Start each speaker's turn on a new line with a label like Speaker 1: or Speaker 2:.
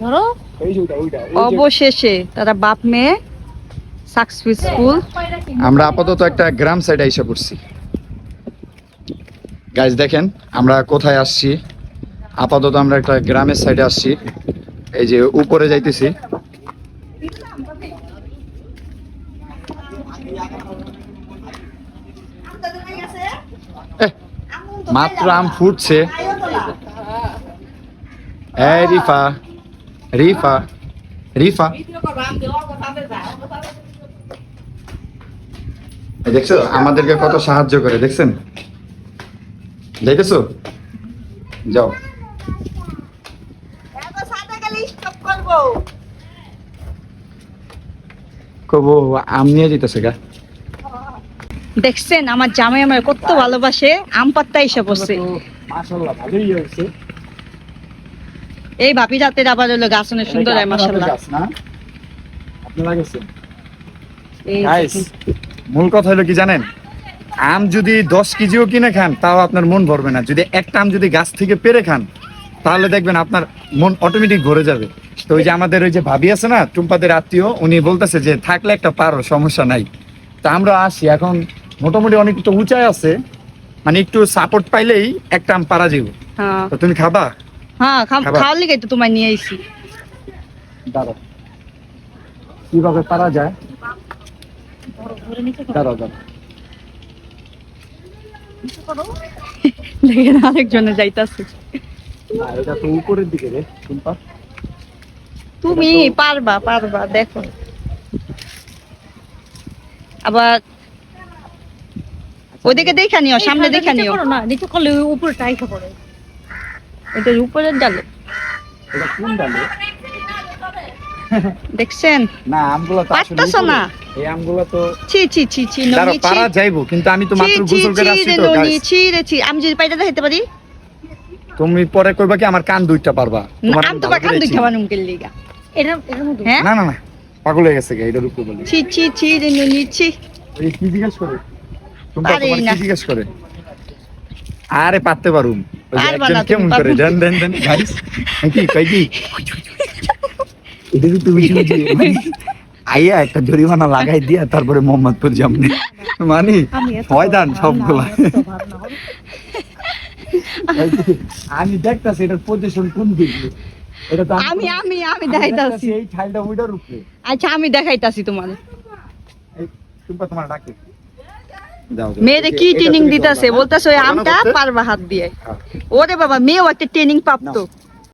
Speaker 1: ধরো অবশেষে তারা বাপ মেয়ে সাকসেসফুল।
Speaker 2: আমরা আপাতত একটা গ্রাম সাইডে এসে পড়ছি। গাইস দেখেন আমরা কোথায় আসছি। আপাতত আমরা একটা গ্রামের সাইডে আসছি। এই যে উপরে যাইতেছি। মাত্র আম ফুটছে। এই রিফা রিফা রিফা দেখছো আমাদেরকে কত সাহায্য করে, দেখছেন? যাইতেছো? যাও। কবো আম নিয়ে যেতেছে গা।
Speaker 1: দেখছেন আমার জামাই আমার কত ভালোবাসে, আম পাত্তা এসে বসছে।
Speaker 2: মাশাআল্লাহ ভালোই হয়েছে।
Speaker 1: এই ভাবি রাতের আবার হলো গাছ অনেক সুন্দর হয় মাশাআল্লাহ।
Speaker 2: আপনি লাগাইছেন? গাইস মূল কথা হলো কি জানেন, আম যদি 10 কেজিও কিনে খান তাও আপনার মন ভরবে না। যদি একটা আম যদি গাছ থেকে পেরে খান তাহলে দেখবেন আপনার মন অটোমেটিক ভরে যাবে। তো ওই যে আমাদের ওই যে ভাবি আছে না, টুম্পাদের আত্মীয়, উনি বলতেছে যে থাকলে একটা পারো, সমস্যা নাই। তা আমরা আসি, এখন মোটামুটি অনেক তো উঁচায় আছে, মানে একটু সাপোর্ট পাইলেই একটা আম পারা যাবে।
Speaker 1: হ্যাঁ
Speaker 2: তো তুমি খাবা?
Speaker 1: হ্যাঁ খাওয়ার লিগে তো তোমায় নিয়ে আইছি।
Speaker 2: দাঁড়াও, কিভাবে পারা যায়? দাঁড়াও দাঁড়াও,
Speaker 1: দেখেন আরেকজনে যাইতাছে।
Speaker 2: না এটা তো উপরের দিকে রে টুম্পা।
Speaker 1: তুমি পারবা পারবা, দেখো আবার ওইদিকে দেখা নিও, সামনে দেখা নিও না, নিচে করলে উপরে টাইকা পড়ে। এটা উপরের ডালে।
Speaker 2: এটা কোন ডালে?
Speaker 1: দেখছেন
Speaker 2: না আমগুলো তো আসলে
Speaker 1: পারতাছো না।
Speaker 2: এই আমগুলো তো
Speaker 1: ছি ছি ছি ছি
Speaker 2: দাঁড়াও, পারা যাইবো, কিন্তু আমি তো মাত্র গোসল করে আসছি তো গাইস।
Speaker 1: ছি রে ছি, আমি যদি পাইটা দেখাইতে পারি।
Speaker 2: তুমি পরে কইবা কি আমার কান দুইটা পারবা? তোমার
Speaker 1: আমি তো কান দুইটা বানুম কে লিগা। এটা মধ্যে হ্যাঁ
Speaker 2: না না না, পাগল হয়ে গেছে গা, এটার উপরে বলি।
Speaker 1: ছি ছি ছি রে নুনি ছি।
Speaker 2: এই কি জিজ্ঞেস করে? তুমি
Speaker 1: পারি
Speaker 2: তোমার
Speaker 1: না।
Speaker 2: কি জিজ্ঞেস করে? আরে পারতে পারুম। ওই যে
Speaker 1: পারবা
Speaker 2: একজন
Speaker 1: না,
Speaker 2: কেমন
Speaker 1: তুমি
Speaker 2: করে
Speaker 1: পারবা
Speaker 2: দেন দেন দেন গাইস। কি কই কি? এটা তো তুমি আইয়া একটা জরিমানা লাগাই দিয়া তারপরে মোহাম্মদপুর যামনে মানি ময়দান সবগুলা। আমি দেখতাছি এটার পজিশন কোন দিকে। এটা তো
Speaker 1: আমি আমি আমি দেখাইতাছি।
Speaker 2: এই ঠাইলটা ওইটার উপরে।
Speaker 1: আচ্ছা আমি দেখাইতাছি তোমার।
Speaker 2: এই টুম্পা তোমার ডাকে দাও।
Speaker 1: মেয়েরে কি ট্রেনিং দিতাছে, বলতাছে ওই আমটা পারবা হাত দিয়ে। ওরে বাবা, মেয়েও একটা ট্রেনিং প্রাপ্ত।